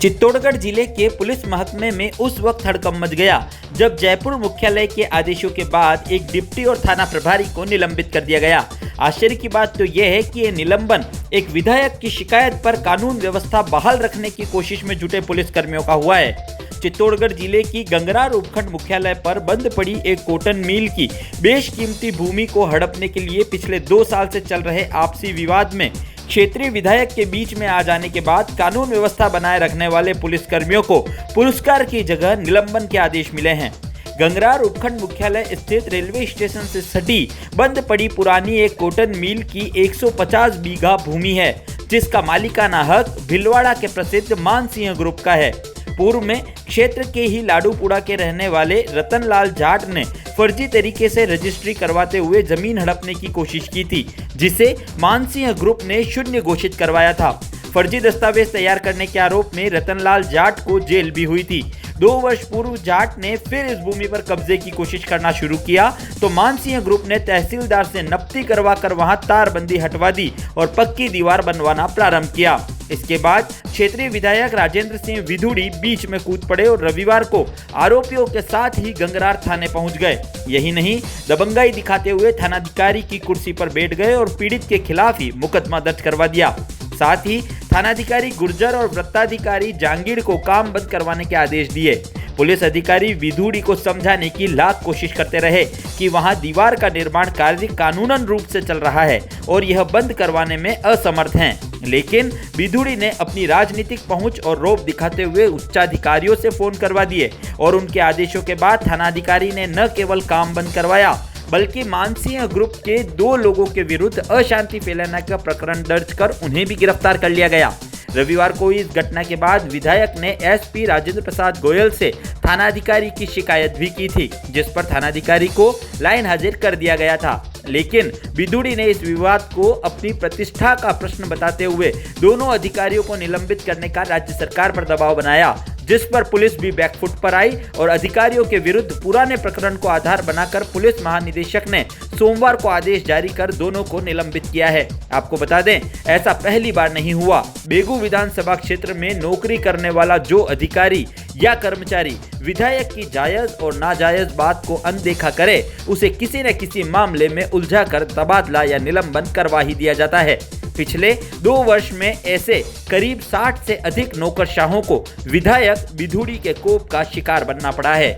चित्तौड़गढ़ जिले के पुलिस महकमे में उस वक्त हड़कंप मच गया जब जयपुर मुख्यालय के आदेशों के बाद एक डिप्टी और थाना प्रभारी को निलंबित कर दिया गया। आश्चर्य की बात तो यह है कि यह निलंबन एक विधायक की शिकायत पर कानून व्यवस्था बहाल रखने की कोशिश में जुटे पुलिसकर्मियों का हुआ है। चित्तौड़गढ़ जिले की गंगरार उपखंड मुख्यालय पर बंद पड़ी एक कॉटन मिल की बेशकीमती भूमि को हड़पने के लिए पिछले 2 साल से चल रहे आपसी विवाद में क्षेत्रीय विधायक के बीच में आ जाने के बाद कानून व्यवस्था बनाए रखने वाले पुलिसकर्मियों को पुरस्कार की जगह निलंबन के आदेश मिले हैं। गंगरार उपखंड मुख्यालय स्थित रेलवे स्टेशन से सटी बंद पड़ी पुरानी एक कॉटन मिल की 150 बीघा भूमि है, जिसका मालिकाना हक भिलवाड़ा के प्रसिद्ध मानसिंह ग्रुप का है। पूर्व में क्षेत्र के ही लाडूपुरा के रहने वाले रतनलाल जाट ने फर्जी तरीके से रजिस्ट्री करवाते हुए जमीन हड़पने की कोशिश की थी, जिसे मानसिंह ग्रुप ने शून्य घोषित करवाया था। फर्जी दस्तावेज तैयार करने के आरोप में रतनलाल जाट को जेल भी हुई थी। 2 वर्ष पूर्व जाट ने फिर इस भूमि पर कब्जे की कोशिश करना शुरू किया तो मानसिंह ग्रुप ने तहसीलदार से नप्ती करवाकर वहां तारबंदी हटवा दी और पक्की दीवार बनवाना प्रारंभ किया। इसके बाद क्षेत्रीय विधायक राजेंद्र सिंह विधुड़ी बीच में कूद पड़े और रविवार को आरोपियों के साथ ही गंगरार थाने पहुंच गए। यही नहीं, दबंगाई दिखाते हुए थानाधिकारी की कुर्सी पर बैठ गए और पीड़ित के खिलाफ ही मुकदमा दर्ज करवा दिया। साथ ही थानाधिकारी गुर्जर और वृत्ताधिकारी जांगीड़ को काम बंद करवाने के आदेश दिए। पुलिस अधिकारी विधुड़ी को समझाने की लाख कोशिश करते रहे कि वहां दीवार का निर्माण कार्य कानूनन रूप से चल रहा है और यह बंद करवाने में असमर्थ हैं। लेकिन विधुड़ी ने अपनी राजनीतिक पहुंच और रौब दिखाते हुए उच्चाधिकारियों से फोन करवा दिए और उनके आदेशों के बाद थानाधिकारी ने न केवल काम बंद करवाया बल्कि मानसिंह ग्रुप के 2 लोगों के विरुद्ध अशांति फैलाने का प्रकरण दर्ज कर उन्हें भी गिरफ्तार कर लिया गया। रविवार को इस घटना के बाद विधायक ने एसपी राजेंद्र प्रसाद गोयल से थानाधिकारी की शिकायत भी की थी, जिस पर थानाधिकारी को लाइन हाजिर कर दिया गया था। लेकिन विधुड़ी ने इस विवाद को अपनी प्रतिष्ठा का प्रश्न बताते हुए दोनों अधिकारियों को निलंबित करने का राज्य सरकार पर दबाव बनाया, जिस पर पुलिस भी बैकफुट पर आई और अधिकारियों के विरुद्ध पुराने प्रकरण को आधार बनाकर पुलिस महानिदेशक ने सोमवार को आदेश जारी कर दोनों को निलंबित किया है। आपको बता दें, ऐसा पहली बार नहीं हुआ। बेगू विधानसभा क्षेत्र में नौकरी करने वाला जो अधिकारी या कर्मचारी विधायक की जायज और नाजायज बात को अनदेखा करे, उसे किसी न किसी मामले में उलझाकर तबादला या निलंबन करवा ही दिया जाता है। पिछले 2 वर्ष में ऐसे करीब 60 से अधिक नौकरशाहों को विधायक विधुड़ी के कोप का शिकार बनना पड़ा है।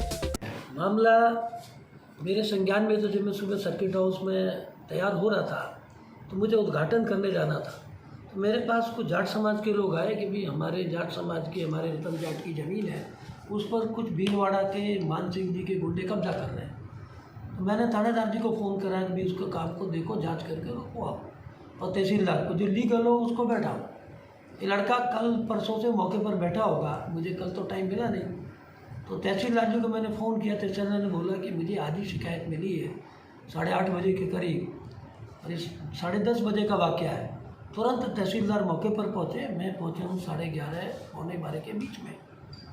मामला मेरे संज्ञान में तो जब मैं सुबह सर्किट हाउस में तैयार हो रहा था तो मुझे उद्घाटन करने जाना था। तो मेरे पास कुछ जाट समाज के लोग आए कि भी हमारे जाट समाज की, हमारे रतन जाट की ज़मीन है, उस पर कुछ भीलवाड़ा के मान सिंह जी के गुंडे कब्जा कर रहे हैं। तो मैंने थानेदार जी को फ़ोन करा कि भी उसको काम को देखो, जाँच करके रोको आप, और तहसीलदार को जो लीगल हो उसको बैठाओ। ये लड़का कल परसों से मौके पर बैठा होगा, मुझे कल तो टाइम मिला नहीं। तो तहसीलदार जी को मैंने फ़ोन किया, तहसीलदार ने बोला कि मुझे आज ही शिकायत मिली है 8:30 बजे के करीब, और इस 10:30 बजे का वाक़या है। तुरंत तहसीलदार मौके पर पहुँचे, मैं पहुँचा हूँ 11:30 पौने 12 के बीच में,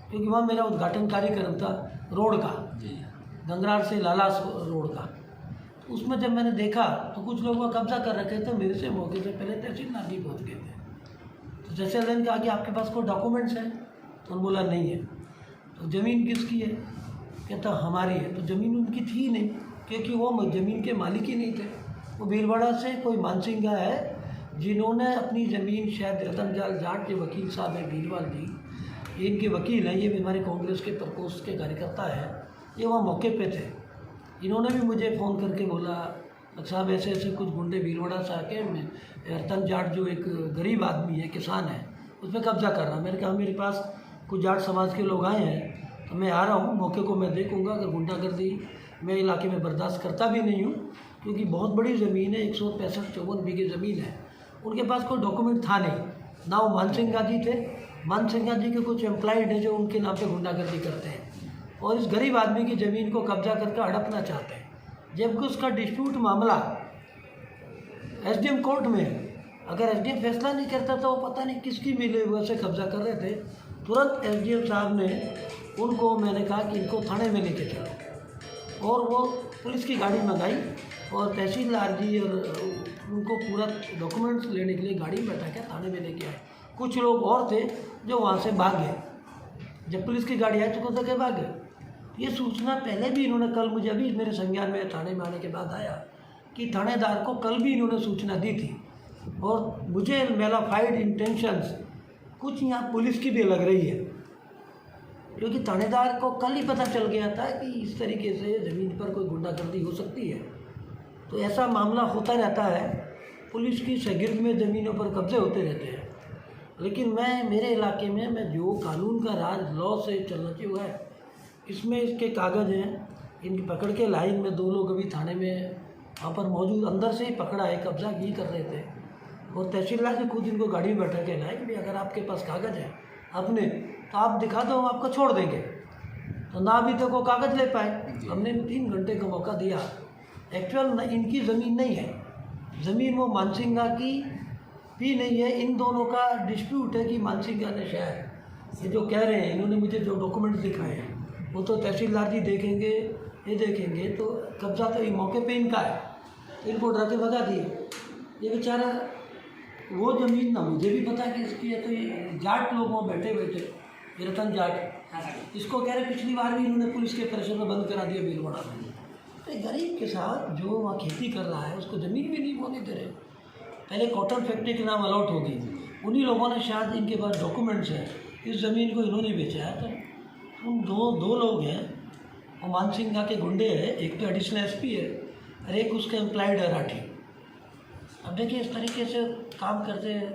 क्योंकि वहाँ मेरा उद्घाटन कार्यक्रम था रोड का, गंगरार से लालास रोड का। उसमें जब मैंने देखा तो कुछ लोग वहाँ कब्जा कर रखे थे, मेरे से मौके से पहले तहसीलदार जी पहुँच गए थे। तो तहसीलदार ने कहा कि आपके पास कोई डॉक्यूमेंट्स हैं? तो उन्होंने बोला नहीं है। तो ज़मीन किसकी है? कहता हमारी है। तो ज़मीन उनकी थी नहीं, क्योंकि वो ज़मीन के मालिक ही नहीं थे। वो भीलवाड़ा से कोई मानसिंगा है जिन्होंने अपनी ज़मीन, शायद रतनलाल जाट के वकील साहब हैं भीलवाल जी, इनके वकील हैं, ये भी हमारे कांग्रेस के प्रकोष्ठ के कार्यकर्ता हैं, ये वहाँ मौके पे थे। इन्होंने भी मुझे फ़ोन करके बोला साहब ऐसे ऐसे कुछ गुंडे भीलवाड़ा से आके रतन जाट जो एक गरीब आदमी है, किसान है, उस पर कब्जा कर रहा। मैंने कहा मेरे पास कुछ जाट समाज के लोग आए हैं तो मैं आ रहा हूँ, मौके को मैं देखूँगा। अगर गुंडागर्दी मैं इलाके में बर्दाश्त करता भी नहीं हूँ, क्योंकि बहुत बड़ी ज़मीन है, 165-54 बीघे ज़मीन है। उनके पास कोई डॉक्यूमेंट था नहीं, ना वो मानसिंगा जी थे। मानसिंगा जी के कुछ एम्प्लॉयड हैं जो उनके नाम पे गुंडागर्दी करते हैं और इस गरीब आदमी की ज़मीन को कब्जा करके हड़पना चाहते हैं, जबकि उसका डिस्प्यूट मामला एसडीएम कोर्ट में है। अगर एसडीएम फैसला नहीं करता तो वो पता नहीं किसकी मिले हुए से कब्जा कर रहे थे। तुरंत एसडीएम साहब ने उनको, मैंने कहा कि इनको थाने में लेके चलो, और वो पुलिस की गाड़ी मंगाई और तहसीलदार जी और उनको पूरा डॉक्यूमेंट्स लेने के लिए गाड़ी में बैठा के थाने में लेके आए। कुछ लोग और थे जो वहाँ से भाग गए। जब पुलिस की गाड़ी आई तो कुछ जगह भाग गए। ये सूचना पहले भी इन्होंने, कल मुझे अभी मेरे संज्ञान में थाने में आने के बाद आया कि थानेदार को कल भी इन्होंने सूचना दी थी। और मुझे मेलाफाइड इंटेंशंस कुछ यहाँ पुलिस की भी लग रही है, क्योंकि थानेदार को कल ही पता चल गया था कि इस तरीके से ज़मीन पर कोई गुंडागर्दी हो सकती है। तो ऐसा मामला होता रहता है, पुलिस की शागिर्द में ज़मीनों पर कब्जे होते रहते हैं। लेकिन मेरे इलाके में मैं जो कानून का राज लॉ से चलना चाहिए हुआ है, इसमें इसके कागज़ हैं, इनकी पकड़ के लाइन में 2 लोग अभी थाने में वहाँ पर मौजूद, अंदर से ही पकड़ा है, कब्जा ही कर रहे थे। और तहसीलदार से खुद इनको गाड़ी में बैठा के लाए कि भाई अगर आपके पास कागज़ है अपने तो आप दिखा दो, हम आपको छोड़ देंगे। तो ना अभी तक वो कागज़ ले पाए। हमने 3 घंटे का मौका दिया। एक्चुअल इनकी ज़मीन नहीं है, ज़मीन वो मानसिंगा की भी नहीं है। इन दोनों का डिस्प्यूट है कि मानसिंगा ने शहर, ये जो कह रहे हैं, इन्होंने मुझे जो डॉक्यूमेंट्स दिखाए हैं वो तो तहसीलदार जी देखेंगे, ये देखेंगे तो कब्जा तो ये मौके पे इनका है, इनको डरा के भगा दिए। ये बेचारा वो ज़मीन ना मुझे भी पता कि इसकी है। तो ये जाट लोग वहाँ बैठे बैठे, ये रतन जाट, इसको कह रहे पिछली बार भी इन्होंने पुलिस के प्रेशर में बंद करा दिया भीलवाड़ा में। तो गरीब के साथ जो वहाँ खेती कर रहा है उसको ज़मीन भी नहीं होने दे रहे। पहले कॉटन फैक्ट्री के नाम अलॉट होगी, उन्हीं लोगों ने, शायद इनके पास डॉक्यूमेंट्स हैं, इस ज़मीन को इन्होंने बेचा है। तो उन दो लोग हैं, वो मानसिंगा के गुंडे हैं, एक तो एडिशनल एसपी है और एक उसका एम्प्लॉयड है राठी। अब देखिए इस तरीके से काम करते हैं।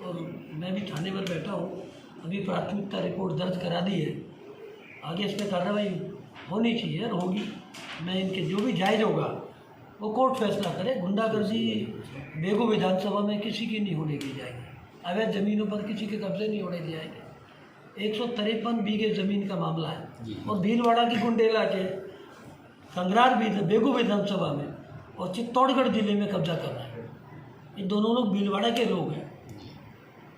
और मैं भी थाने पर बैठा हूँ, अभी प्राथमिकता रिपोर्ट दर्ज करा दी है, आगे इस पर कार्रवाई होनी चाहिए और होगी। मैं इनके जो भी जायज़ होगा वो कोर्ट फैसला करे। गुंडागर्दी बेगू विधानसभा में किसी की नहीं होने दी जाएगी, अवैध ज़मीनों पर किसी के कब्जे नहीं होने दिए जाएंगे। 153 बीघे ज़मीन का मामला है और भीलवाड़ा की गुंडेला के कंगरार भी बेगू विधानसभा में और चित्तौड़गढ़ जिले में कब्जा कर रहा है। ये दोनों लोग भीलवाड़ा के लोग हैं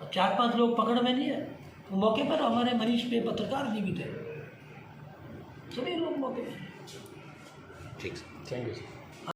और 4-5 लोग पकड़ में नहीं है। तो मौके पर हमारे मनीष पे पत्रकार जी भी थे, सभी लोग मौके पर। ठीक, थैंक यू।